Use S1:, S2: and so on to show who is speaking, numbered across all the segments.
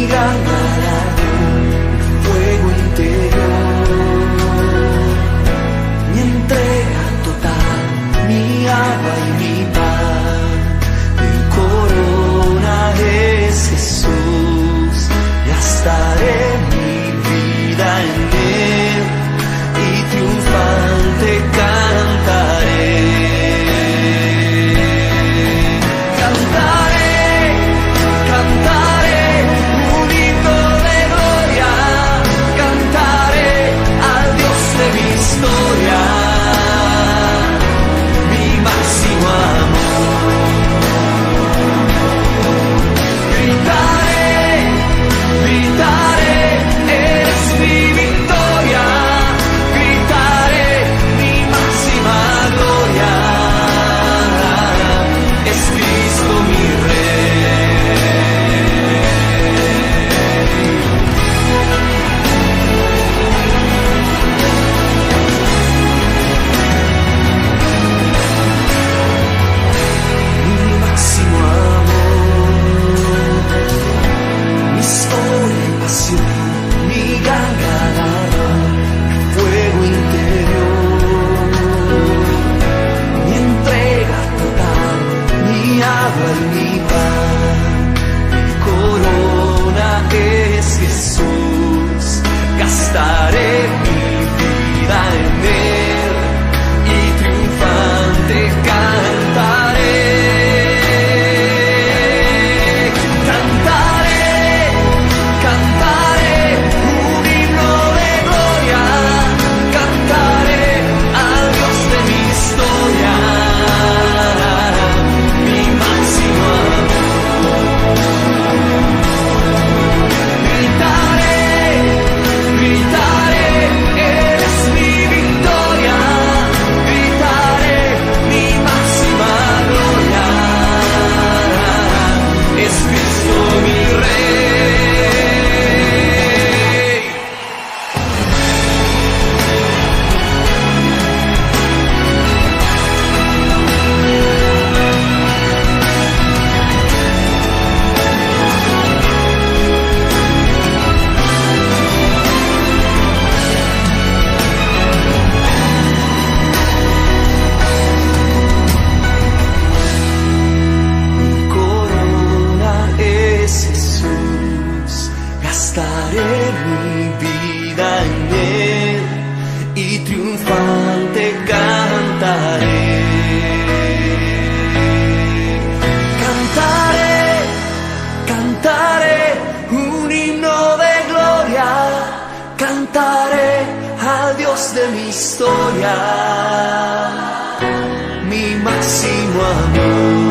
S1: gran galardón, fuego interior, mi entrega total, mi agua y mi pan, mi corona es Jesús, gastaré mi vida en él y triunfante cantaré. Gastaré mi vida en él y triunfante cantaré. Cantaré, cantaré un himno de gloria, cantaré al Dios de mi historia, mi máximo amor. Gritaré, eres mi victoria, gritaré mi máxima gloria, es Cristo mi Rey. Gastaré mi vida en él y triunfante cantaré. Cantaré, cantaré un himno de gloria, cantaré al Dios de mi historia, mi máximo amor.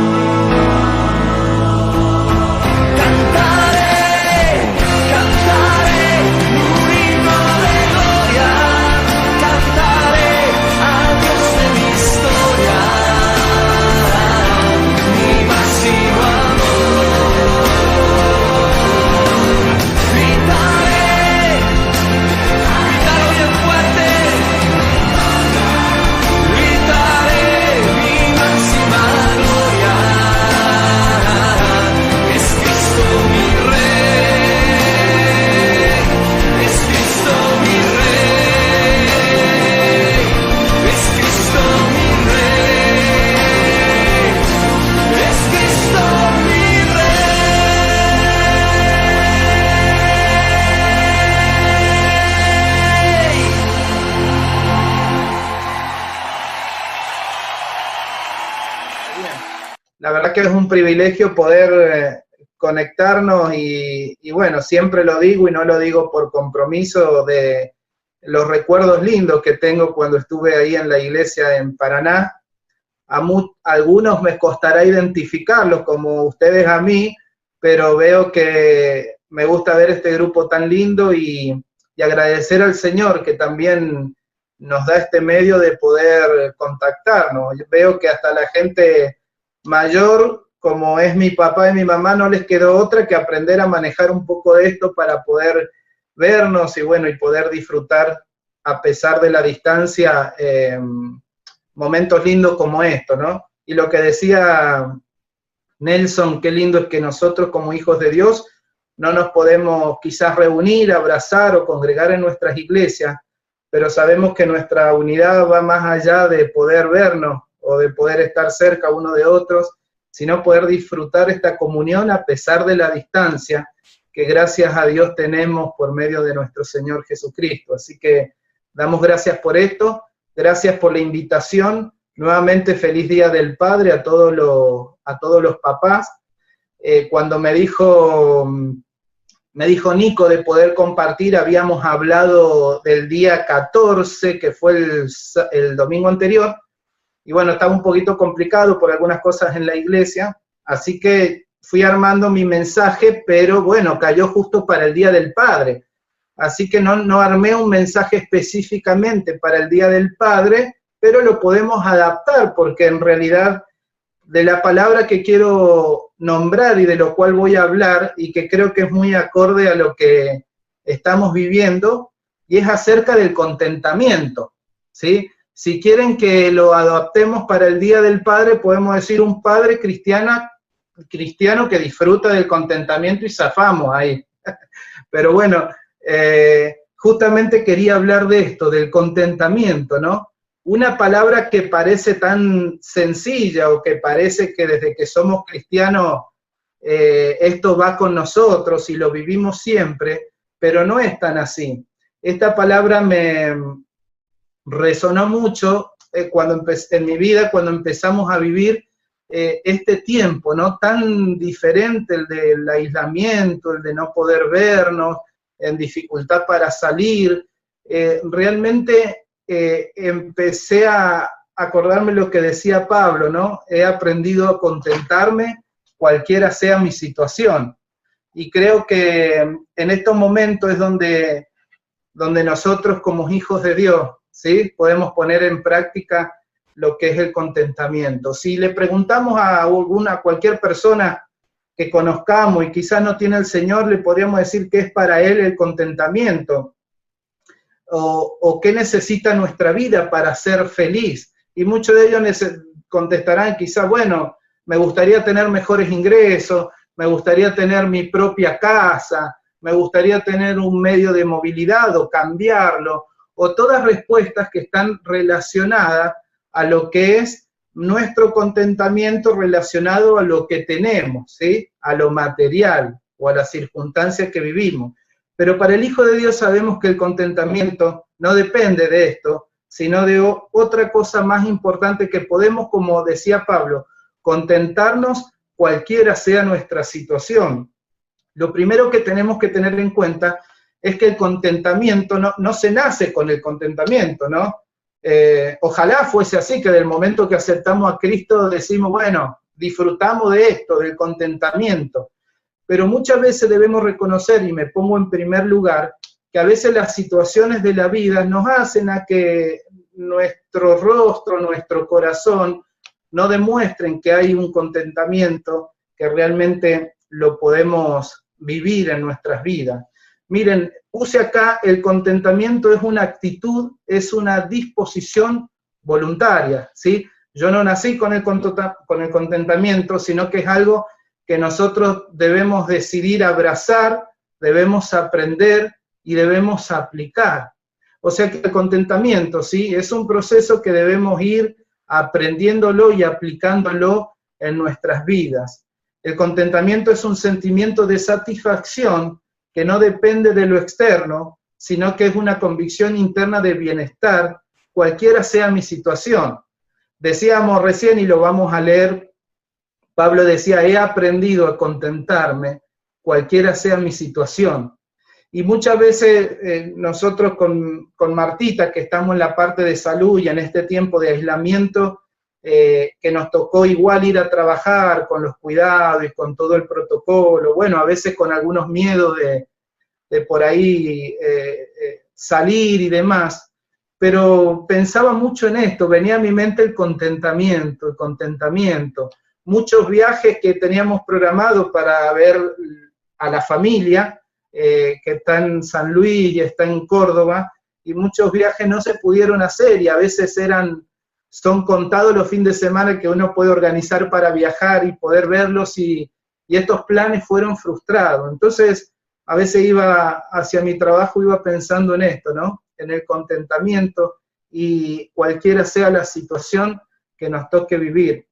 S2: La verdad que es un privilegio poder conectarnos y bueno, siempre lo digo y no lo digo por compromiso, de los recuerdos lindos que tengo cuando estuve ahí en la iglesia en Paraná. Algunos me costará identificarlos como ustedes a mí, pero veo que me gusta ver este grupo tan lindo y agradecer al Señor que también nos da este medio de poder contactarnos. Yo veo que hasta la gente mayor, como es mi papá y mi mamá, no les quedó otra que aprender a manejar un poco de esto para poder vernos y bueno, y poder disfrutar a pesar de la distancia, momentos lindos como esto, ¿no? Y lo que decía Nelson, qué lindo es que nosotros como hijos de Dios no nos podemos quizás reunir, abrazar o congregar en nuestras iglesias, pero sabemos que nuestra unidad va más allá de poder vernos o de poder estar cerca uno de otros, sino poder disfrutar esta comunión a pesar de la distancia que gracias a Dios tenemos por medio de nuestro Señor Jesucristo. Así que damos gracias por esto, gracias por la invitación. Nuevamente feliz Día del Padre a todos los papás. Cuando me dijo Nico de poder compartir, habíamos hablado del día 14, que fue el domingo anterior, y bueno, estaba un poquito complicado por algunas cosas en la iglesia, así que fui armando mi mensaje, pero bueno, cayó justo para el Día del Padre, así que no armé un mensaje específicamente para el Día del Padre, pero lo podemos adaptar, porque en realidad de la palabra que quiero nombrar y de lo cual voy a hablar, y que creo que es muy acorde a lo que estamos viviendo, y es acerca del contentamiento, ¿sí? Si quieren que lo adaptemos para el Día del Padre, podemos decir un padre cristiano que disfruta del contentamiento y zafamos ahí. Pero bueno, justamente quería hablar de esto, del contentamiento, ¿no? Una palabra que parece tan sencilla o que parece que desde que somos cristianos esto va con nosotros y lo vivimos siempre, pero no es tan así. Esta palabra me resonó mucho en mi vida cuando empezamos a vivir este tiempo, ¿no? Tan diferente, el del aislamiento, el de no poder vernos, en dificultad para salir. Realmente empecé a acordarme lo que decía Pablo, ¿no? He aprendido a contentarme cualquiera sea mi situación. Y creo que en estos momentos es donde nosotros como hijos de Dios, ¿sí? Podemos poner en práctica lo que es el contentamiento. Si le preguntamos a cualquier persona que conozcamos y quizás no tiene el Señor, le podríamos decir qué es para él el contentamiento, o qué necesita nuestra vida para ser feliz. Y muchos de ellos contestarán quizás, bueno, me gustaría tener mejores ingresos, me gustaría tener mi propia casa, me gustaría tener un medio de movilidad o cambiarlo, o todas respuestas que están relacionadas a lo que es nuestro contentamiento relacionado a lo que tenemos, ¿sí? A lo material o a las circunstancias que vivimos. Pero para el Hijo de Dios sabemos que el contentamiento no depende de esto, sino de otra cosa más importante que podemos, como decía Pablo, contentarnos cualquiera sea nuestra situación. Lo primero que tenemos que tener en cuenta es que el contentamiento no se nace con el contentamiento, ¿no? Ojalá fuese así, que del momento que aceptamos a Cristo decimos, bueno, disfrutamos de esto, del contentamiento. Pero muchas veces debemos reconocer, y me pongo en primer lugar, que a veces las situaciones de la vida nos hacen a que nuestro rostro, nuestro corazón, no demuestren que hay un contentamiento que realmente lo podemos vivir en nuestras vidas. Miren, puse acá, el contentamiento es una actitud, es una disposición voluntaria, ¿sí? Yo no nací con el contentamiento, sino que es algo que nosotros debemos decidir abrazar, debemos aprender y debemos aplicar. O sea que el contentamiento, ¿sí? Es un proceso que debemos ir aprendiéndolo y aplicándolo en nuestras vidas. El contentamiento es un sentimiento de satisfacción que no depende de lo externo, sino que es una convicción interna de bienestar, cualquiera sea mi situación. Decíamos recién, y lo vamos a leer, Pablo decía, he aprendido a contentarme, cualquiera sea mi situación. Y muchas veces nosotros con Martita, que estamos en la parte de salud y en este tiempo de aislamiento, que nos tocó igual ir a trabajar con los cuidados y con todo el protocolo, bueno, a veces con algunos miedos de por ahí salir y demás, pero pensaba mucho en esto, venía a mi mente el contentamiento. Muchos viajes que teníamos programados para ver a la familia, que está en San Luis y está en Córdoba, y muchos viajes no se pudieron hacer, y a veces son contados los fines de semana que uno puede organizar para viajar y poder verlos, y y estos planes fueron frustrados. Entonces, a veces iba hacia mi trabajo, iba pensando en esto, ¿no? En el contentamiento y cualquiera sea la situación que nos toque vivir.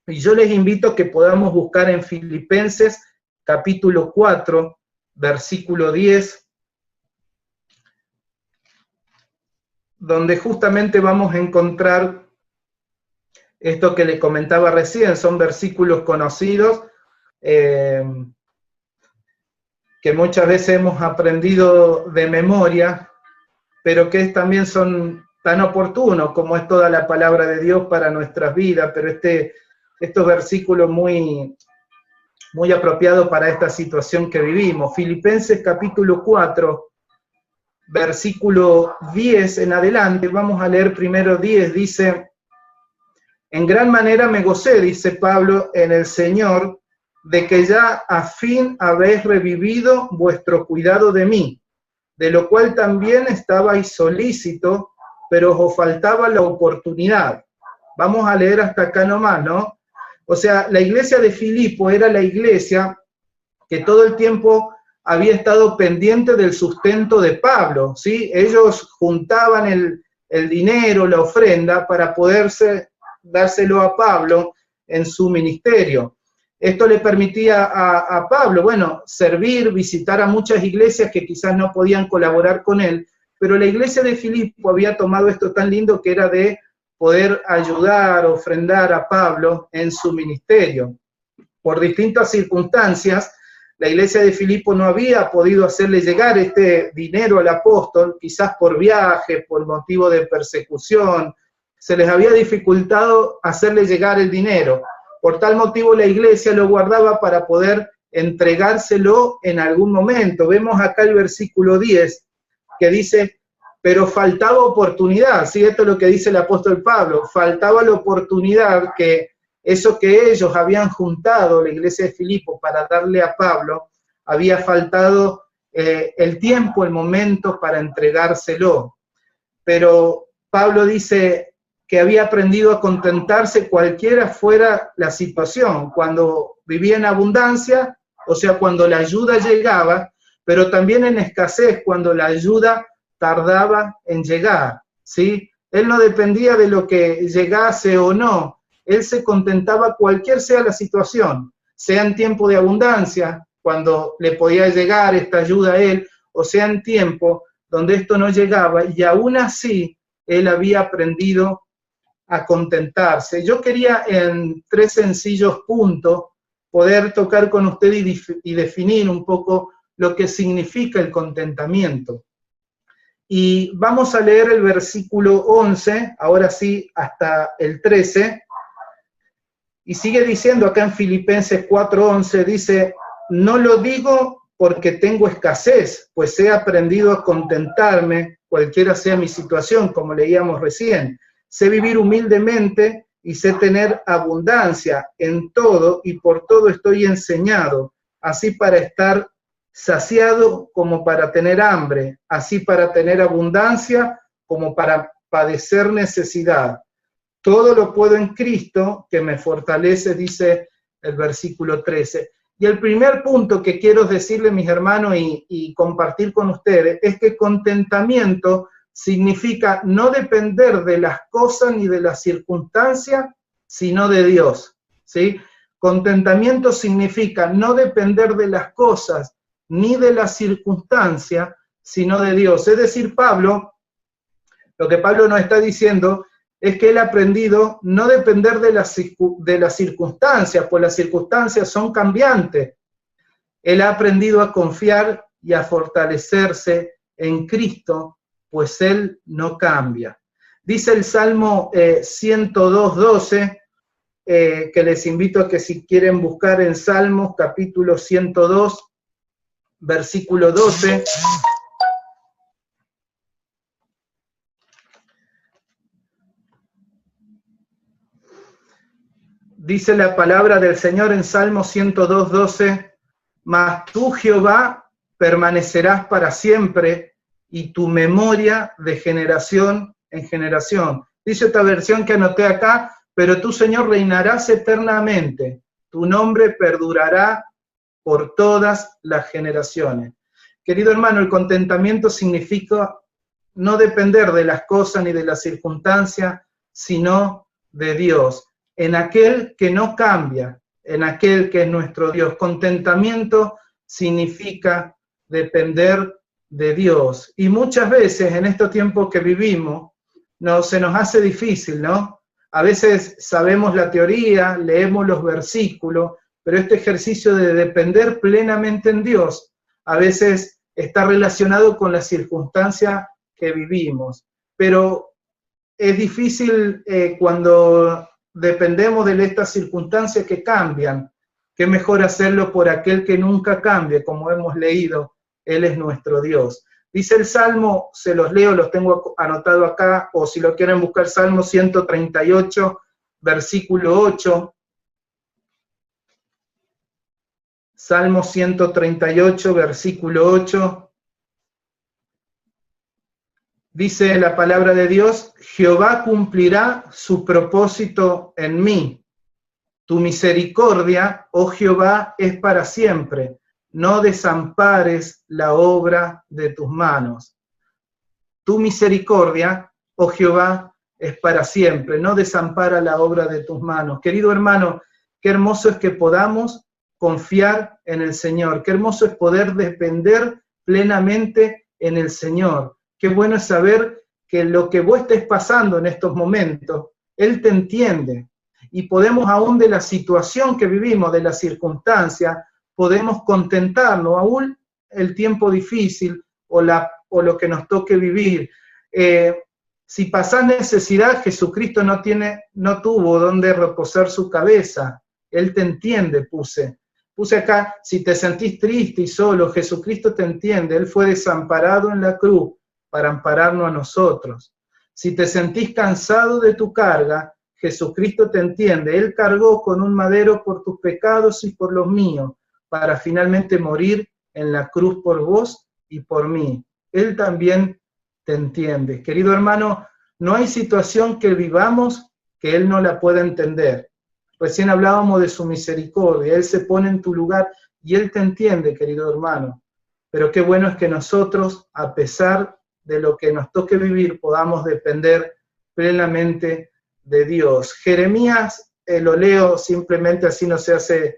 S2: Y yo les invito a que podamos buscar en Filipenses capítulo 4, versículo 10, donde justamente vamos a encontrar esto que le comentaba recién. Son versículos conocidos, que muchas veces hemos aprendido de memoria, pero que también son tan oportunos como es toda la palabra de Dios para nuestras vidas, pero estos versículos muy apropiados para esta situación que vivimos. Filipenses capítulo 4, versículo 10 en adelante, vamos a leer primero 10, dice: en gran manera me gocé, dice Pablo, en el Señor, de que ya a fin habéis revivido vuestro cuidado de mí, de lo cual también estabais solícito, pero os faltaba la oportunidad. Vamos a leer hasta acá nomás, ¿no? O sea, la iglesia de Filipo era la iglesia que todo el tiempo había estado pendiente del sustento de Pablo, ¿sí? Ellos juntaban el dinero, la ofrenda, para poderse dárselo a Pablo en su ministerio. Esto le permitía a Pablo, bueno, servir, visitar a muchas iglesias que quizás no podían colaborar con él, pero la iglesia de Filipo había tomado esto tan lindo que era de poder ayudar, ofrendar a Pablo en su ministerio. Por distintas circunstancias, la iglesia de Filipo no había podido hacerle llegar este dinero al apóstol, quizás por viaje, por motivo de persecución, se les había dificultado hacerle llegar el dinero. Por tal motivo la iglesia lo guardaba para poder entregárselo en algún momento. Vemos acá el versículo 10, que dice: pero faltaba oportunidad, ¿sí? Esto es lo que dice el apóstol Pablo, faltaba la oportunidad, que eso que ellos habían juntado, la iglesia de Filipo, para darle a Pablo, había faltado el tiempo, el momento para entregárselo. Pero Pablo dice que había aprendido a contentarse cualquiera fuera la situación, cuando vivía en abundancia, o sea, cuando la ayuda llegaba, pero también en escasez, cuando la ayuda tardaba en llegar, ¿sí? Él no dependía de lo que llegase o no, él se contentaba cualquier sea la situación, sea en tiempo de abundancia, cuando le podía llegar esta ayuda a él, o sea en tiempo donde esto no llegaba, y aún así él había aprendido a contentarse. Yo quería en 3 sencillos puntos poder tocar con usted y definir un poco lo que significa el contentamiento. Y vamos a leer el versículo 11, ahora sí, hasta el 13, y sigue diciendo acá en Filipenses 4:11, dice: no lo digo porque tengo escasez, pues he aprendido a contentarme, cualquiera sea mi situación, como leíamos recién. Sé vivir humildemente y sé tener abundancia en todo, y por todo estoy enseñado, así para estar saciado como para tener hambre, así para tener abundancia como para padecer necesidad. Todo lo puedo en Cristo que me fortalece, dice el versículo 13. Y el primer punto que quiero decirle, mis hermanos, y compartir con ustedes, es que contentamiento significa no depender de las cosas ni de las circunstancias, sino de Dios, ¿sí? Contentamiento significa no depender de las cosas ni de las circunstancias, sino de Dios. Es decir, Pablo, lo que Pablo nos está diciendo es que él ha aprendido no depender de las circunstancias, pues las circunstancias son cambiantes. Él ha aprendido a confiar y a fortalecerse en Cristo, pues Él no cambia. Dice el Salmo 102:12, que les invito a que si quieren buscar en Salmos, capítulo 102, versículo 12. Dice la palabra del Señor en Salmo 102:12, mas tú, Jehová, permanecerás para siempre, y tu memoria de generación en generación. Dice esta versión que anoté acá, pero tú, Señor, reinarás eternamente, tu nombre perdurará por todas las generaciones. Querido hermano, el contentamiento significa no depender de las cosas ni de las circunstancias, sino de Dios, en aquel que no cambia, en aquel que es nuestro Dios. Contentamiento significa depender de Dios. Y muchas veces en estos tiempos que vivimos, se nos hace difícil, ¿no? A veces sabemos la teoría, leemos los versículos, pero este ejercicio de depender plenamente en Dios, a veces está relacionado con las circunstancias que vivimos. Pero es difícil cuando dependemos de estas circunstancias que cambian. Qué mejor hacerlo por aquel que nunca cambia, como hemos leído, Él es nuestro Dios. Dice el Salmo, se los leo, los tengo anotado acá, o si lo quieren buscar, Salmo 138, versículo 8. Salmo 138, versículo 8. Dice la palabra de Dios, Jehová cumplirá su propósito en mí. Tu misericordia, oh Jehová, es para siempre. No desampares la obra de tus manos. Tu misericordia, oh Jehová, es para siempre. No desampara la obra de tus manos. Querido hermano, qué hermoso es que podamos confiar en el Señor. Qué hermoso es poder depender plenamente en el Señor. Qué bueno es saber que lo que vos estés pasando en estos momentos, Él te entiende. Y podemos aún de la situación que vivimos, de la circunstancia, podemos contentarnos, aún el tiempo difícil o lo que nos toque vivir. Si pasás necesidad, Jesucristo no tuvo donde reposar su cabeza. Él te entiende, puse acá, si te sentís triste y solo, Jesucristo te entiende. Él fue desamparado en la cruz para ampararnos a nosotros. Si te sentís cansado de tu carga, Jesucristo te entiende. Él cargó con un madero por tus pecados y por los míos, para finalmente morir en la cruz por vos y por mí. Él también te entiende. Querido hermano, no hay situación que vivamos que Él no la pueda entender. Recién hablábamos de su misericordia. Él se pone en tu lugar y Él te entiende, querido hermano. Pero qué bueno es que nosotros, a pesar de lo que nos toque vivir, podamos depender plenamente de Dios. Jeremías, lo leo simplemente, así no se hace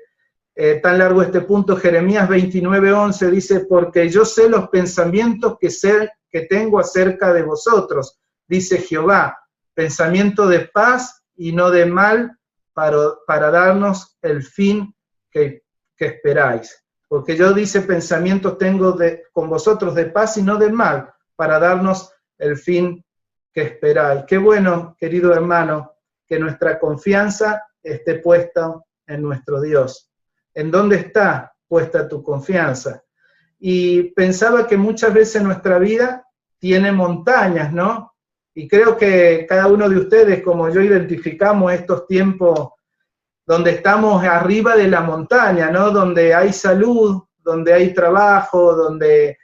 S2: tan largo este punto. Jeremías 29:11 dice, porque yo sé los pensamientos que tengo acerca de vosotros, dice Jehová, pensamiento de paz y no de mal, para darnos el fin que esperáis. Porque yo, dice, pensamientos tengo con vosotros de paz y no de mal, para darnos el fin que esperáis. Qué bueno, querido hermano, que nuestra confianza esté puesta en nuestro Dios. ¿En dónde está puesta tu confianza? Y pensaba que muchas veces nuestra vida tiene montañas, ¿no? Y creo que cada uno de ustedes, como yo, identificamos estos tiempos donde estamos arriba de la montaña, ¿no? Donde hay salud, donde hay trabajo, donde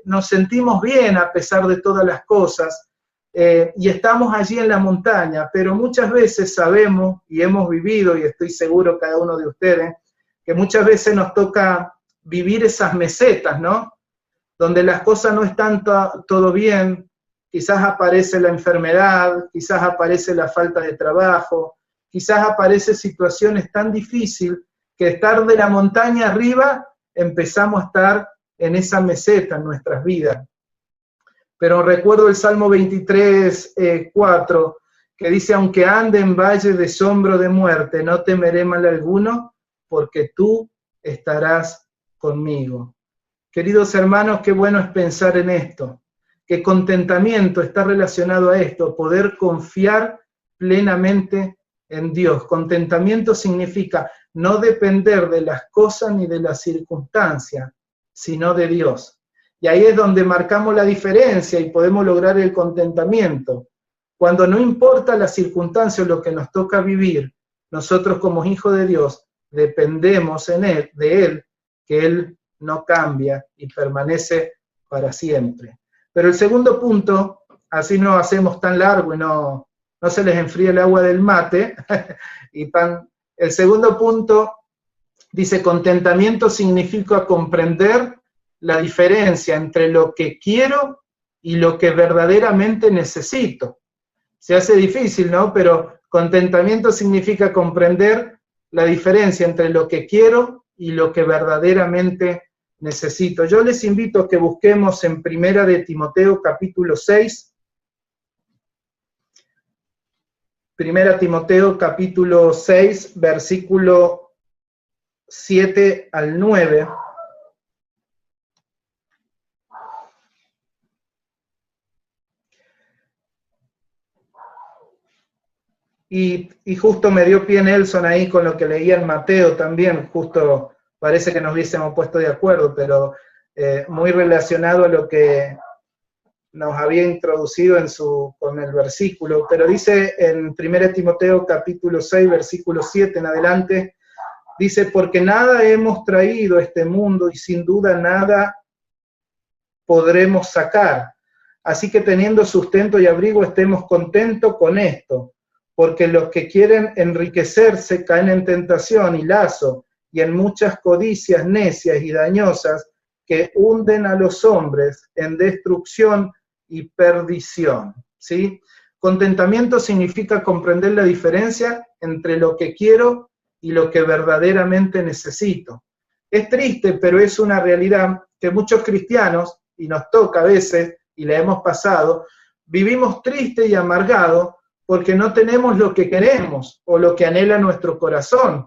S2: nos sentimos bien a pesar de todas las cosas, y estamos allí en la montaña, pero muchas veces sabemos, y hemos vivido, y estoy seguro cada uno de ustedes, que muchas veces nos toca vivir esas mesetas, ¿no? Donde las cosas no están todo bien, quizás aparece la enfermedad, quizás aparece la falta de trabajo, quizás aparece situaciones tan difíciles que estar de la montaña arriba empezamos a estar en esa meseta en nuestras vidas. Pero recuerdo el Salmo 23:4, que dice, aunque ande en valle de sombra de muerte, no temeré mal alguno, porque tú estarás conmigo. Queridos hermanos, qué bueno es pensar en esto, que contentamiento está relacionado a esto, poder confiar plenamente en Dios. Contentamiento significa no depender de las cosas ni de las circunstancias, sino de Dios. Y ahí es donde marcamos la diferencia y podemos lograr el contentamiento. Cuando no importa la circunstancia o lo que nos toca vivir, nosotros como hijos de Dios dependemos de Él, que Él no cambia y permanece para siempre. Pero el segundo punto, así no hacemos tan largo y no se les enfría el agua del mate, el segundo punto Dice, contentamiento significa comprender la diferencia entre lo que quiero y lo que verdaderamente necesito. Se hace difícil, ¿no? Pero contentamiento significa comprender la diferencia entre lo que quiero y lo que verdaderamente necesito. Yo les invito a que busquemos en Primera de Timoteo capítulo 6. Primera Timoteo capítulo 6, versículo 7 al 9. Y justo me dio pie Nelson ahí con lo que leía en Mateo también, justo parece que nos hubiésemos puesto de acuerdo, pero muy relacionado a lo que nos había introducido con el versículo. Pero dice en 1 Timoteo capítulo 6, versículo 7 en adelante, dice, porque nada hemos traído a este mundo y sin duda nada podremos sacar. Así que teniendo sustento y abrigo estemos contentos con esto. Porque los que quieren enriquecerse caen en tentación y lazo, y en muchas codicias necias y dañosas que hunden a los hombres en destrucción y perdición. ¿Sí? Contentamiento significa comprender la diferencia entre lo que quiero y lo que verdaderamente necesito. Es triste, pero es una realidad que muchos cristianos, y nos toca a veces, y la hemos pasado, vivimos triste y amargados porque no tenemos lo que queremos o lo que anhela nuestro corazón,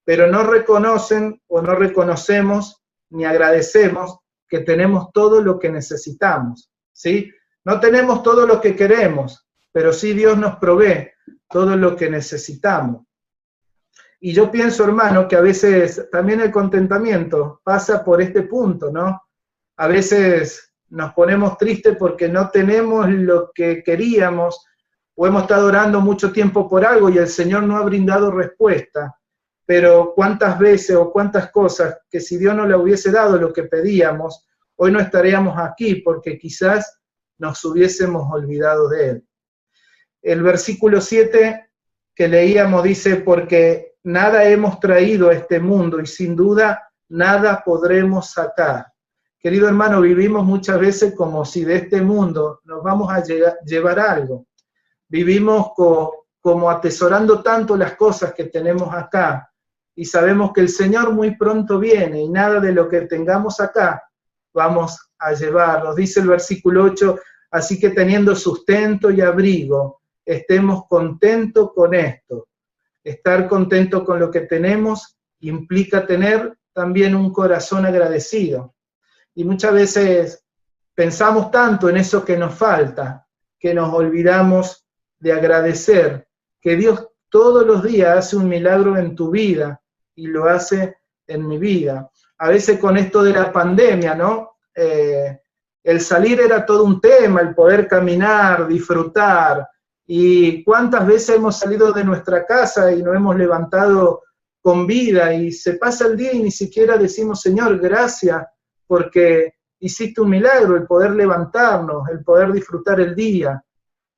S2: pero no reconocen o no reconocemos ni agradecemos que tenemos todo lo que necesitamos, ¿sí? No tenemos todo lo que queremos, pero sí Dios nos provee todo lo que necesitamos. Y yo pienso, hermano, que a veces también el contentamiento pasa por este punto, ¿no? A veces nos ponemos tristes porque no tenemos lo que queríamos, o hemos estado orando mucho tiempo por algo y el Señor no ha brindado respuesta, pero cuántas veces o cuántas cosas que si Dios no le hubiese dado lo que pedíamos, hoy no estaríamos aquí porque quizás nos hubiésemos olvidado de Él. El versículo 7 que leíamos dice, porque nada hemos traído a este mundo y sin duda nada podremos sacar. Querido hermano, vivimos muchas veces como si de este mundo nos vamos a llevar algo. Vivimos como atesorando tanto las cosas que tenemos acá y sabemos que el Señor muy pronto viene y nada de lo que tengamos acá vamos a llevar. Nos dice el versículo 8, así que teniendo sustento y abrigo, estemos contentos con esto. Estar contento con lo que tenemos implica tener también un corazón agradecido. Y muchas veces pensamos tanto en eso que nos falta, que nos olvidamos de agradecer que Dios todos los días hace un milagro en tu vida y lo hace en mi vida. A veces con esto de la pandemia, ¿no? El salir era todo un tema, el poder caminar, disfrutar. Y cuántas veces hemos salido de nuestra casa y nos hemos levantado con vida y se pasa el día y ni siquiera decimos, Señor, gracias porque hiciste un milagro, el poder levantarnos, el poder disfrutar el día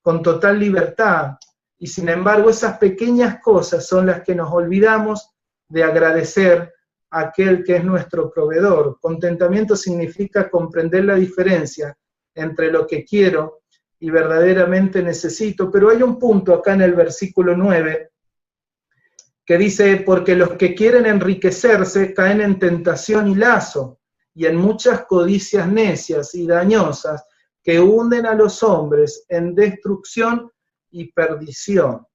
S2: con total libertad, y sin embargo esas pequeñas cosas son las que nos olvidamos de agradecer a aquel que es nuestro proveedor. Contentamiento significa comprender la diferencia entre lo que quiero y verdaderamente necesito, pero hay un punto acá en el versículo 9 que dice, porque los que quieren enriquecerse caen en tentación y lazo, y en muchas codicias necias y dañosas, que hunden a los hombres en destrucción y perdición.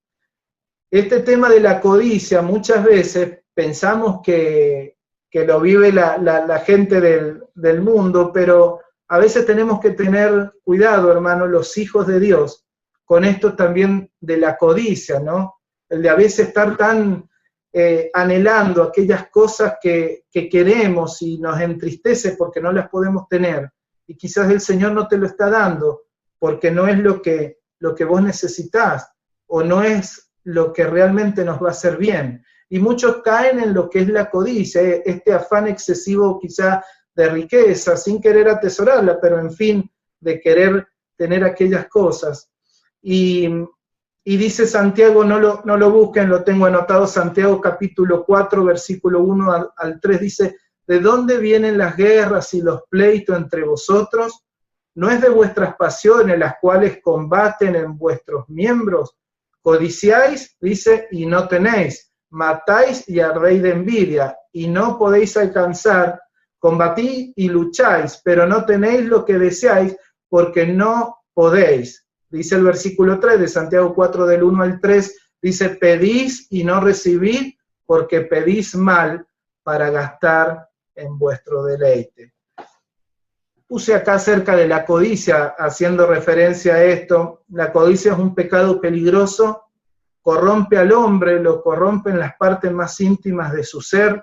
S2: Este tema de la codicia muchas veces pensamos que lo vive la gente del mundo, pero a veces tenemos que tener cuidado, hermano, los hijos de Dios, con esto también de la codicia, ¿no? El de a veces estar tan anhelando aquellas cosas que queremos y nos entristece porque no las podemos tener. Y quizás el Señor no te lo está dando porque no es lo que vos necesitás o no es lo que realmente nos va a hacer bien. Y muchos caen en lo que es la codicia, este afán excesivo quizá de riqueza, sin querer atesorarla, pero en fin, de querer tener aquellas cosas. Y Y dice Santiago, no lo busquen, lo tengo anotado, Santiago capítulo 4, versículo 1 al 3, dice, ¿de dónde vienen las guerras y los pleitos entre vosotros? ¿No es de vuestras pasiones las cuales combaten en vuestros miembros? Codiciáis, dice, y no tenéis, matáis y ardéis de envidia, y no podéis alcanzar, combatís y lucháis, pero no tenéis lo que deseáis, porque no podéis. Dice el versículo 3 de Santiago 4, del 1 al 3, dice, pedís y no recibís, porque pedís mal para gastar en vuestro deleite. Puse acá acerca de la codicia, haciendo referencia a esto. La codicia es un pecado peligroso, corrompe al hombre, lo corrompe en las partes más íntimas de su ser.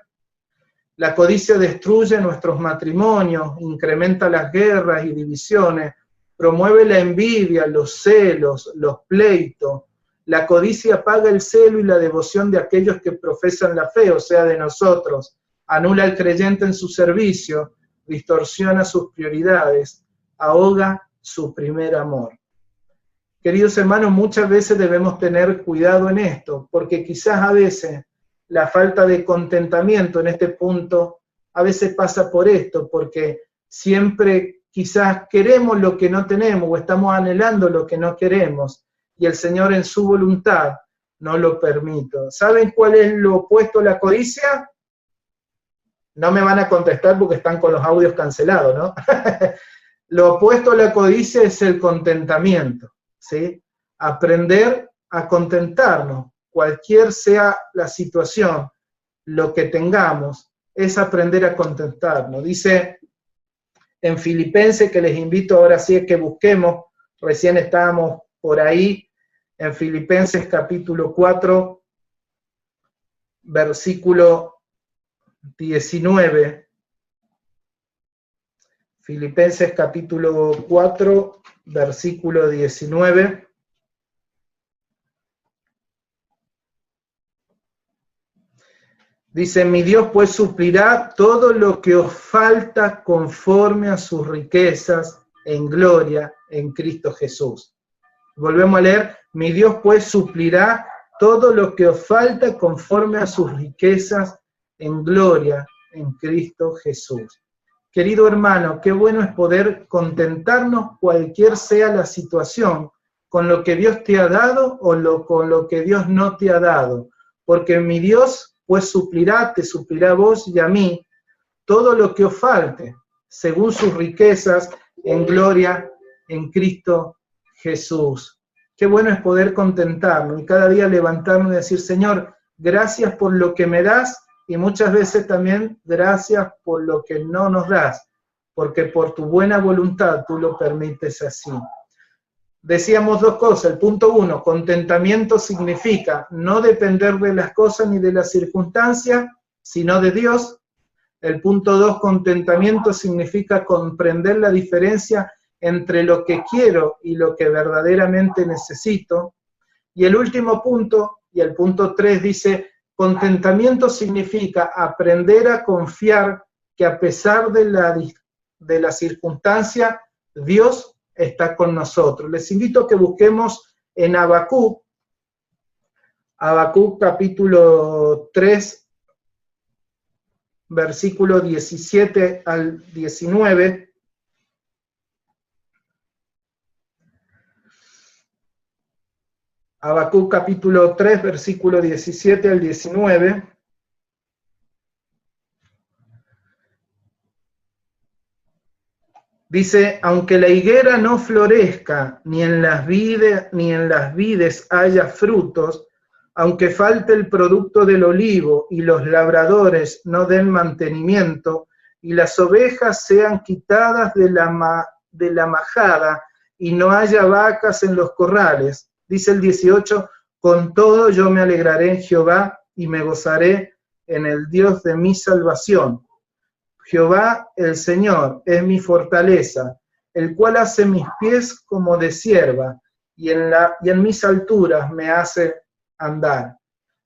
S2: La codicia destruye nuestros matrimonios, incrementa las guerras y divisiones, promueve la envidia, los celos, los pleitos. La codicia apaga el celo y la devoción de aquellos que profesan la fe, o sea, de nosotros. Anula al creyente en su servicio, distorsiona sus prioridades, ahoga su primer amor. Queridos hermanos, muchas veces debemos tener cuidado en esto, porque quizás a veces la falta de contentamiento en este punto, a veces pasa por esto, porque siempre quizás queremos lo que no tenemos o estamos anhelando lo que no queremos y el Señor en su voluntad no lo permite. ¿Saben cuál es lo opuesto a la codicia? No me van a contestar porque están con los audios cancelados, ¿no? Lo opuesto a la codicia es el contentamiento, ¿sí? Aprender a contentarnos, cualquier sea la situación, lo que tengamos, es aprender a contentarnos. Dice en Filipenses, que les invito ahora sí a que busquemos, recién estábamos por ahí, en Filipenses capítulo 4, versículo 19. Filipenses capítulo 4, versículo 19. Dice, mi Dios pues suplirá todo lo que os falta conforme a sus riquezas en gloria en Cristo Jesús. Volvemos a leer, mi Dios pues suplirá todo lo que os falta conforme a sus riquezas en gloria en Cristo Jesús. Querido hermano, qué bueno es poder contentarnos cualquier sea la situación, con lo que Dios te ha dado o con lo que Dios no te ha dado, porque mi Dios pues suplirá, te suplirá a vos y a mí todo lo que os falte, según sus riquezas en gloria en Cristo Jesús. Qué bueno es poder contentarnos y cada día levantarnos y decir, Señor, gracias por lo que me das y muchas veces también gracias por lo que no nos das, porque por tu buena voluntad tú lo permites así. Decíamos dos cosas. El punto 1, contentamiento significa no depender de las cosas ni de las circunstancias, sino de Dios. El punto 2, contentamiento significa comprender la diferencia entre lo que quiero y lo que verdaderamente necesito. Y el último punto, y el punto 3 dice, contentamiento significa aprender a confiar que a pesar de la circunstancia, Dios está con nosotros. Les invito a que busquemos en Habacuc capítulo 3, versículo 17 al 19. Habacuc capítulo 3, versículo 17 al 19. Dice, aunque la higuera no florezca, ni en las vides haya frutos, aunque falte el producto del olivo y los labradores no den mantenimiento, y las ovejas sean quitadas de la majada, y no haya vacas en los corrales. Dice el 18, con todo yo me alegraré en Jehová, y me gozaré en el Dios de mi salvación. Jehová el Señor es mi fortaleza, el cual hace mis pies como de cierva, y en mis alturas me hace andar.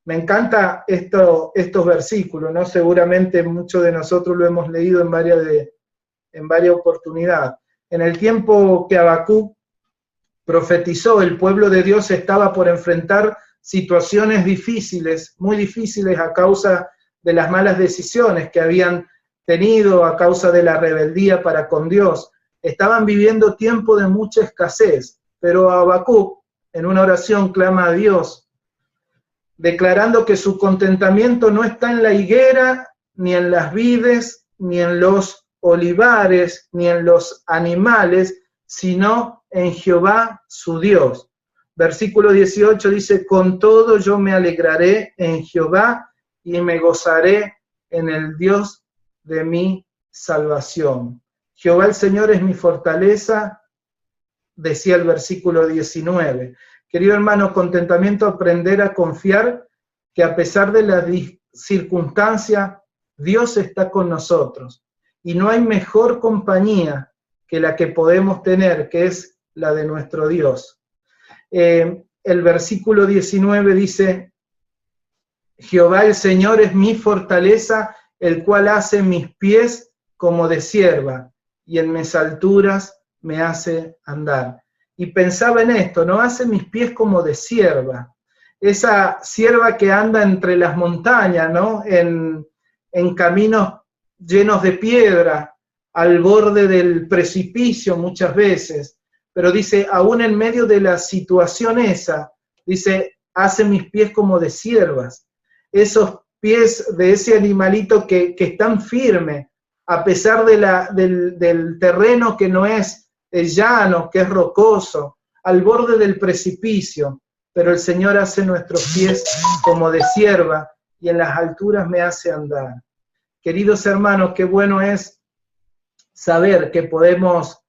S2: Me encanta estos versículos, ¿no? Seguramente muchos de nosotros lo hemos leído en varias oportunidades. En el tiempo que Habacuc profetizó, el pueblo de Dios estaba por enfrentar situaciones difíciles, muy difíciles a causa de las malas decisiones que habían tenido, a causa de la rebeldía para con Dios. Estaban viviendo tiempo de mucha escasez, pero Habacuc en una oración clama a Dios, declarando que su contentamiento no está en la higuera, ni en las vides, ni en los olivares, ni en los animales, sino en Jehová su Dios. Versículo 18 dice, con todo yo me alegraré en Jehová y me gozaré en el Dios de mi salvación. Jehová el Señor es mi fortaleza, decía el versículo 19. Querido hermano, contentamiento, aprender a confiar que a pesar de las circunstancias, Dios está con nosotros. Y no hay mejor compañía que la que podemos tener, que es la de nuestro Dios. El versículo 19 dice, Jehová el Señor es mi fortaleza, el cual hace mis pies como de cierva, y en mis alturas me hace andar. Y pensaba en esto, no hace mis pies como de cierva, esa cierva que anda entre las montañas, ¿no? En caminos llenos de piedra, al borde del precipicio muchas veces, pero dice, aún en medio de la situación esa, dice, hace mis pies como de ciervas, esos pies de ese animalito que están firmes, a pesar del terreno que no es llano, que es rocoso, al borde del precipicio, pero el Señor hace nuestros pies como de cierva y en las alturas me hace andar. Queridos hermanos, qué bueno es saber que podemos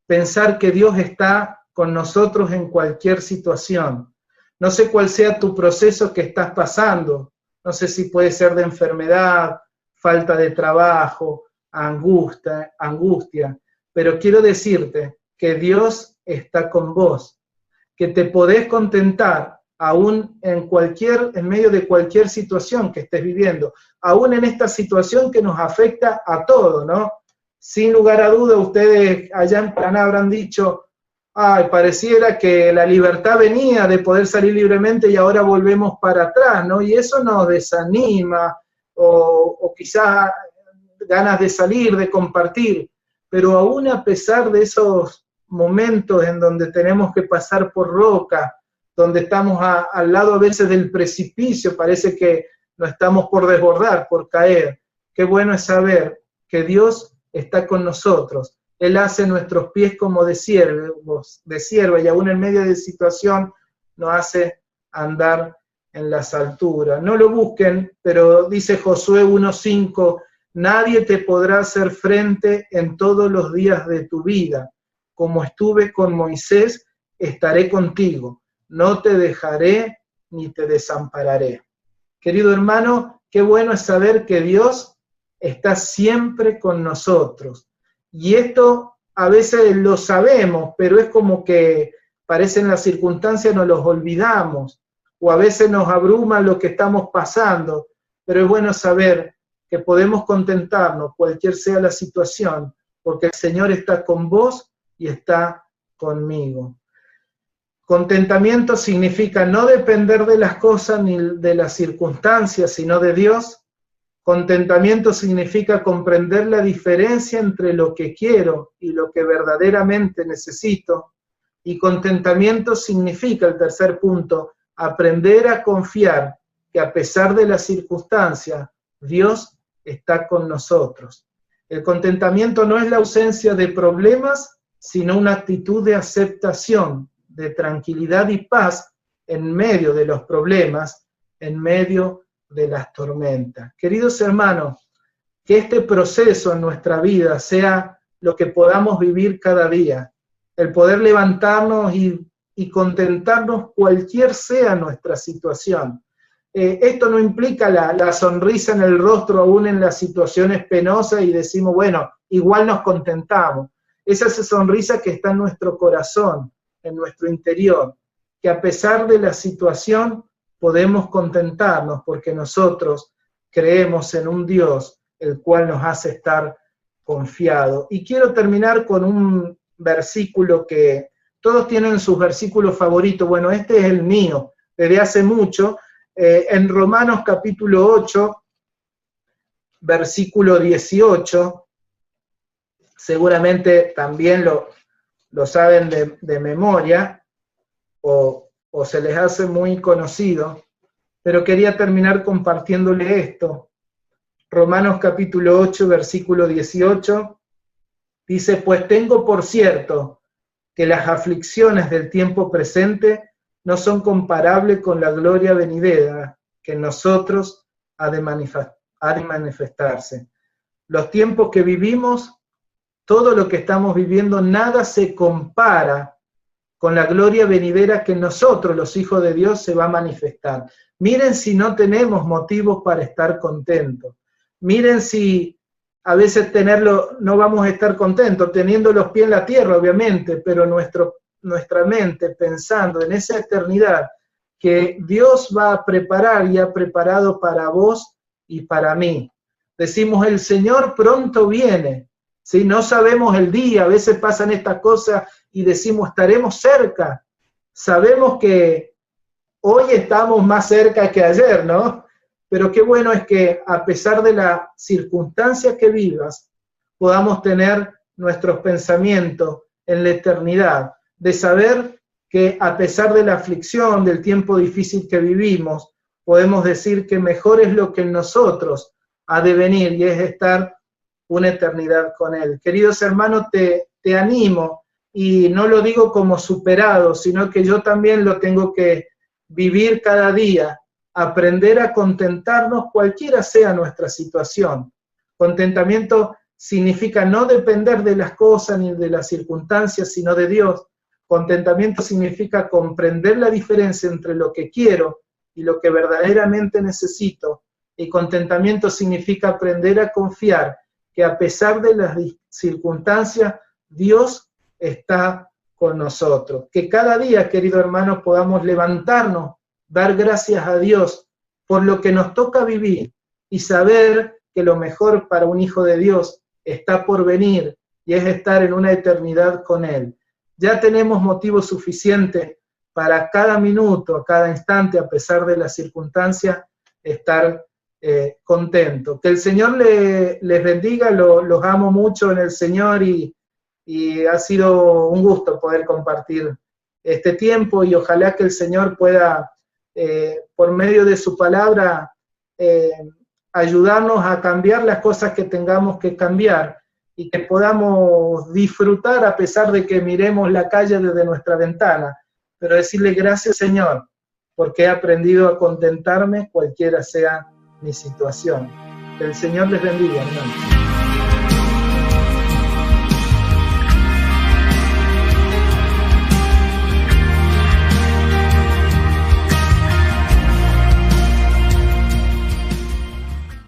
S2: pensar que Dios está con nosotros en cualquier situación. No sé cuál sea tu proceso que estás pasando, no sé si puede ser de enfermedad, falta de trabajo, angustia, pero quiero decirte que Dios está con vos, que te podés contentar aún en medio de cualquier situación que estés viviendo, aún en esta situación que nos afecta a todos, ¿no? Sin lugar a duda, ustedes allá en Paraná habrán dicho, ay, pareciera que la libertad venía de poder salir libremente y ahora volvemos para atrás, ¿no? Y eso nos desanima, o quizás ganas de salir, de compartir, pero aún a pesar de esos momentos en donde tenemos que pasar por roca, donde estamos al lado a veces del precipicio, parece que nos estamos por desbordar, por caer. Qué bueno es saber que Dios está con nosotros. Él hace nuestros pies como de sierva, y aún en medio de situación nos hace andar en las alturas. No lo busquen, pero dice Josué 1:5, nadie te podrá hacer frente en todos los días de tu vida. Como estuve con Moisés, estaré contigo. No te dejaré ni te desampararé. Querido hermano, qué bueno es saber que Dios está siempre con nosotros. Y esto a veces lo sabemos, pero es como que parecen las circunstancias, nos los olvidamos, o a veces nos abruma lo que estamos pasando, pero es bueno saber que podemos contentarnos, cualquier sea la situación, porque el Señor está con vos y está conmigo. Contentamiento significa no depender de las cosas ni de las circunstancias, sino de Dios. Contentamiento significa comprender la diferencia entre lo que quiero y lo que verdaderamente necesito. Y contentamiento significa, el tercer punto, aprender a confiar que a pesar de las circunstancias, Dios está con nosotros. El contentamiento no es la ausencia de problemas, sino una actitud de aceptación, de tranquilidad y paz en medio de los problemas, en medio de las tormentas. Queridos hermanos, que este proceso en nuestra vida sea lo que podamos vivir cada día, el poder levantarnos y contentarnos cualquier sea nuestra situación. Esto no implica la sonrisa en el rostro aún en las situaciones penosas y decimos, bueno, igual nos contentamos. Es esa sonrisa que está en nuestro corazón, en nuestro interior, que a pesar de la situación podemos contentarnos porque nosotros creemos en un Dios el cual nos hace estar confiados. Y quiero terminar con un versículo que todos tienen sus versículos favoritos. Bueno, este es el mío, desde hace mucho. En Romanos capítulo 8, versículo 18, seguramente también lo saben de memoria, o se les hace muy conocido, pero quería terminar compartiéndole esto. Romanos capítulo 8, versículo 18, dice: pues tengo por cierto que las aflicciones del tiempo presente no son comparables con la gloria venidera que en nosotros ha de manifestarse. Los tiempos que vivimos, todo lo que estamos viviendo, nada se compara con la gloria venidera que en nosotros, los hijos de Dios, se va a manifestar. Miren si no tenemos motivos para estar contentos. Miren si a veces no vamos a estar contentos, teniendo los pies en la tierra, obviamente, pero nuestra mente pensando en esa eternidad que Dios va a preparar y ha preparado para vos y para mí. Decimos, el Señor pronto viene, ¿sí? No sabemos el día, a veces pasan estas cosas y decimos, estaremos cerca. Sabemos que hoy estamos más cerca que ayer, ¿no? Pero qué bueno es que a pesar de la circunstancia que vivas, podamos tener nuestros pensamientos en la eternidad, de saber que a pesar de la aflicción, del tiempo difícil que vivimos, podemos decir que mejor es lo que en nosotros ha de venir, y es estar una eternidad con Él. Queridos hermanos, te animo, y no lo digo como superado, sino que yo también lo tengo que vivir cada día, aprender a contentarnos cualquiera sea nuestra situación. Contentamiento significa no depender de las cosas ni de las circunstancias, sino de Dios. Contentamiento significa comprender la diferencia entre lo que quiero y lo que verdaderamente necesito. Y contentamiento significa aprender a confiar que a pesar de las circunstancias, Dios está con nosotros. Que cada día, queridos hermanos, podamos levantarnos, dar gracias a Dios por lo que nos toca vivir y saber que lo mejor para un hijo de Dios está por venir, y es estar en una eternidad con Él. Ya tenemos motivo suficiente para cada minuto, cada instante, a pesar de las circunstancias, estar contento. Que el Señor les bendiga, los amo mucho en el Señor, y ha sido un gusto poder compartir este tiempo, y ojalá que el Señor pueda, por medio de su palabra, ayudarnos a cambiar las cosas que tengamos que cambiar, y que podamos disfrutar a pesar de que miremos la calle desde nuestra ventana, pero decirle gracias, Señor, porque he aprendido a contentarme cualquiera sea mi situación. Que el Señor les bendiga, hermanos.